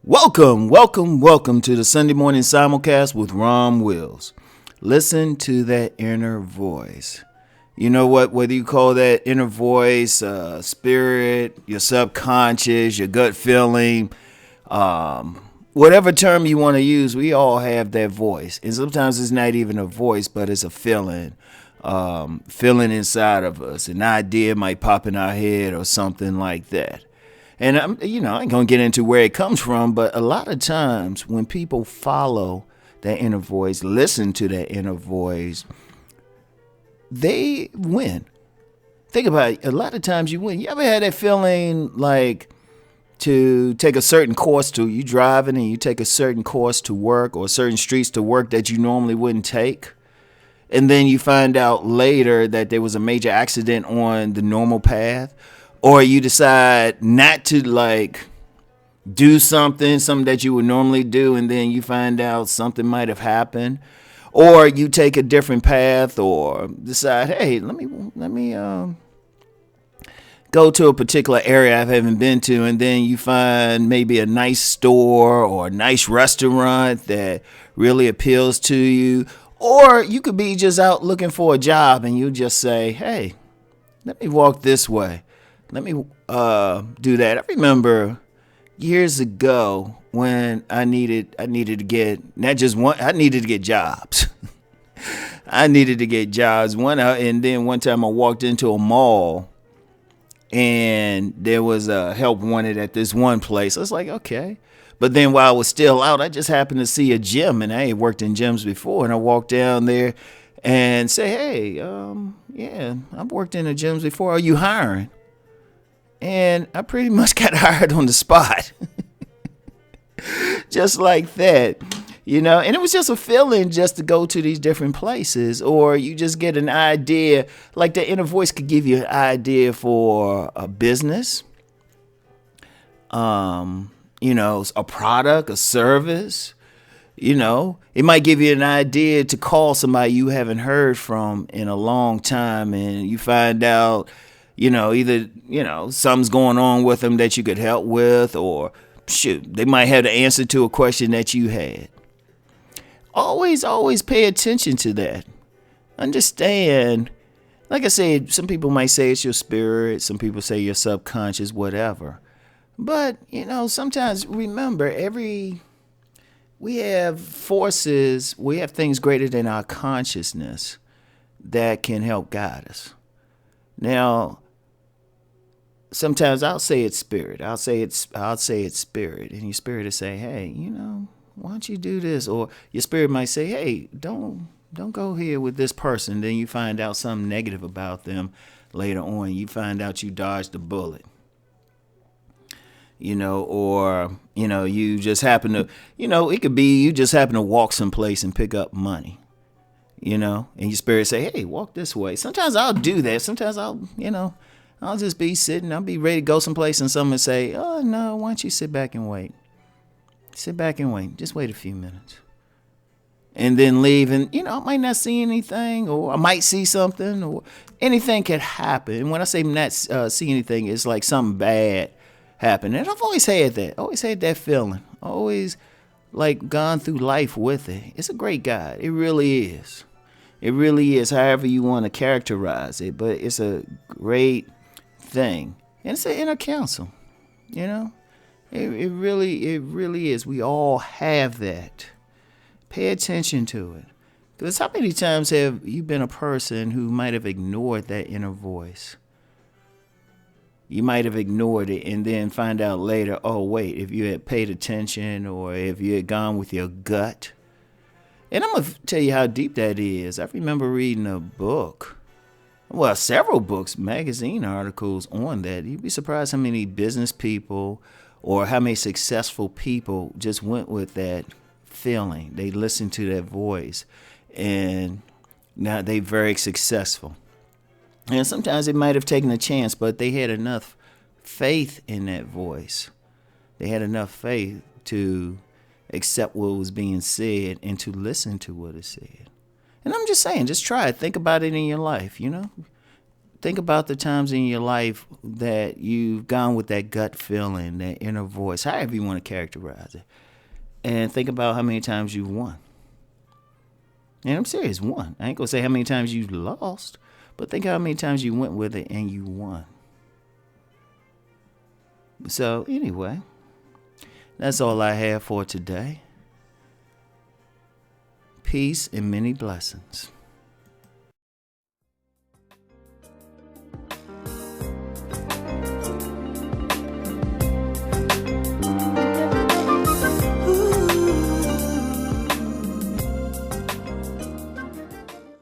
Welcome to the Sunday morning simulcast with Rom Wills. Listen to that inner voice. You know what? Whether you call that inner voice, spirit, your subconscious, your gut feeling, whatever term you want to use, we all have that voice. And sometimes it's not even a voice, but it's a feeling, feeling inside of us. An idea might pop in our head or something like that. And I ain't gonna get into where it comes from, but a lot of times when people follow that inner voice, listen to that inner voice, they win. Think about it. A lot of times you win. You ever had that feeling like to take a certain course to you driving and you take a certain course to work or certain streets to work that you normally wouldn't take? And then you find out later that there was a major accident on the normal path. Or you decide not to do something that you would normally do, and then you find out something might have happened. Or you take a different path, or decide, hey, let me go to a particular area I haven't been to, and then you find maybe a nice store or a nice restaurant that really appeals to you. Or you could be just out looking for a job, and you just say, hey, let me walk this way. Let me do that. I remember years ago when I needed to get not just one. I needed to get jobs. I needed to get jobs. And then one time I walked into a mall, and there was help wanted at this one place. I was like, okay. But then while I was still out, I just happened to see a gym, and I ain't worked in gyms before. And I walked down there and say, hey, yeah, I've worked in the gyms before. Are you hiring? And I pretty much got hired on the spot. Just like that, and it was just a feeling just to go to these different places, or you just get an idea, like the inner voice could give you an idea for a business, a product, a service, it might give you an idea to call somebody you haven't heard from in a long time, and you find out either, something's going on with them that you could help with, or shoot, they might have the answer to a question that you had. Always pay attention to that. Understand, like I said, some people might say it's your spirit, some people say your subconscious, whatever. But, sometimes remember, we have forces, we have things greater than our consciousness that can help guide us. Now, sometimes I'll say it's spirit. I'll say it's spirit, and your spirit will say, "Hey, why don't you do this?" Or your spirit might say, "Hey, don't go here with this person." Then you find out something negative about them later on. You find out you dodged a bullet. Or you just happen to, it could be you just happen to walk someplace and pick up money. And your spirit say, hey, walk this way. Sometimes I'll do that. Sometimes I'll just be sitting. I'll be ready to go someplace and someone say, oh, no, why don't you sit back and wait? Sit back and wait. Just wait a few minutes. And then leave. And, I might not see anything, or I might see something, or anything could happen. And when I say not see anything, it's like something bad happened. And I've always had that. Always had that feeling. Always gone through life with it. It's a great guide. It really is. It really is, however you want to characterize it. But it's a great thing. And it's an inner counsel. It really is. We all have that. Pay attention to it. Because how many times have you been a person who might have ignored that inner voice? You might have ignored it and then find out later, oh, wait, if you had paid attention or if you had gone with your gut. And I'm going to tell you how deep that is. I remember reading a book, several books, magazine articles on that. You'd be surprised how many business people or how many successful people just went with that feeling. They listened to that voice, and now they're very successful. And sometimes it might have taken a chance, but they had enough faith in that voice. They had enough faith to accept what was being said and to listen to what is said. And I'm just saying, just try it. Think about it in your life, Think about the times in your life that you've gone with that gut feeling, that inner voice, however you want to characterize it. And think about how many times you've won. And I'm serious, won. I ain't going to say how many times you lost, but think how many times you went with it and you won. So, anyway, that's all I have for today. Peace and many blessings.